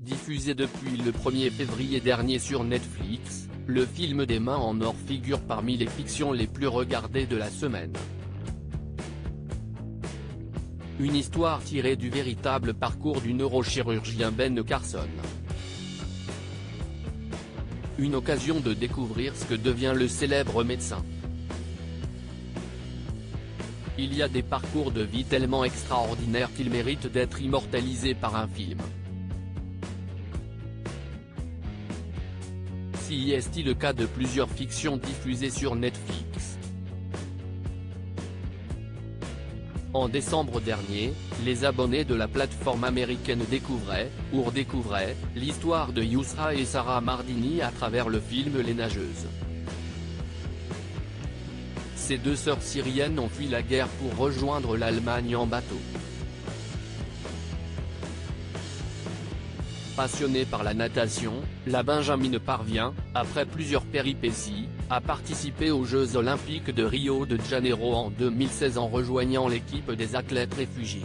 Diffusé depuis le 1er février dernier sur Netflix, le film des Mains en or figure parmi les fictions les plus regardées de la semaine. Une histoire tirée du véritable parcours du neurochirurgien Ben Carson. Une occasion de découvrir ce que devient le célèbre médecin. Il y a des parcours de vie tellement extraordinaires qu'ils méritent d'être immortalisés par un film. Si est le cas de plusieurs fictions diffusées sur Netflix. En décembre dernier, les abonnés de la plateforme américaine découvraient, ou redécouvraient, l'histoire de Yousra et Sarah Mardini à travers le film Les Nageuses. Ces deux sœurs syriennes ont fui la guerre pour rejoindre l'Allemagne en bateau. Passionnée par la natation, la Benjamine parvient, après plusieurs péripéties, à participer aux Jeux Olympiques de Rio de Janeiro en 2016 en rejoignant l'équipe des athlètes réfugiés.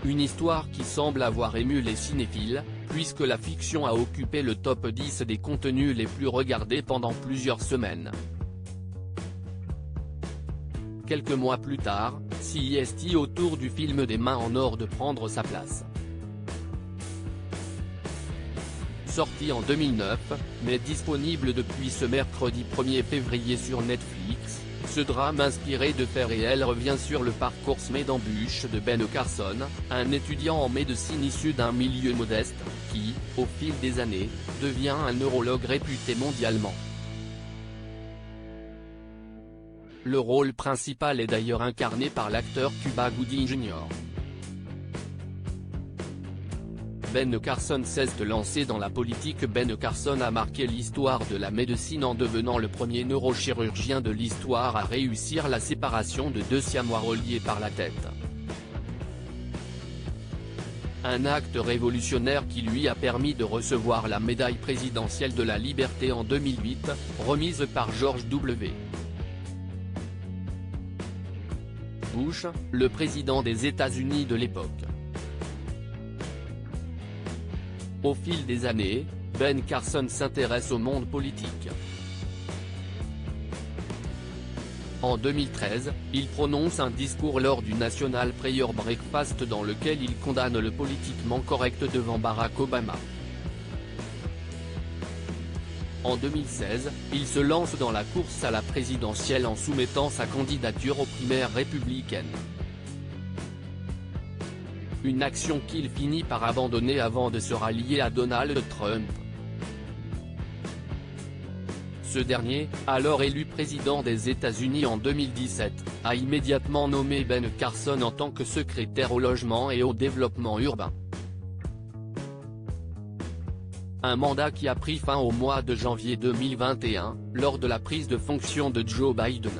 Une histoire qui semble avoir ému les cinéphiles, puisque la fiction a occupé le top 10 des contenus les plus regardés pendant plusieurs semaines. Quelques mois plus tard, CIST autour du film des Mains en or de prendre sa place. Sorti en 2009, mais disponible depuis ce mercredi 1er février sur Netflix, ce drame inspiré de faits réels revient sur le parcours semé d'embûches de Ben Carson, un étudiant en médecine issu d'un milieu modeste, qui, au fil des années, devient un neurologue réputé mondialement. Le rôle principal est d'ailleurs incarné par l'acteur Cuba Gooding Jr. Ben Carson cesse de lancer dans la politique. Ben Carson a marqué l'histoire de la médecine en devenant le premier neurochirurgien de l'histoire à réussir la séparation de deux siamois reliés par la tête. Un acte révolutionnaire qui lui a permis de recevoir la médaille présidentielle de la liberté en 2008, remise par George W. Bush, le président des États-Unis de l'époque. Au fil des années, Ben Carson s'intéresse au monde politique. En 2013, il prononce un discours lors du National Prayer Breakfast dans lequel il condamne le politiquement correct devant Barack Obama. En 2016, il se lance dans la course à la présidentielle en soumettant sa candidature aux primaires républicaines. Une action qu'il finit par abandonner avant de se rallier à Donald Trump. Ce dernier, alors élu président des États-Unis en 2017, a immédiatement nommé Ben Carson en tant que secrétaire au logement et au développement urbain. Un mandat qui a pris fin au mois de janvier 2021, lors de la prise de fonction de Joe Biden.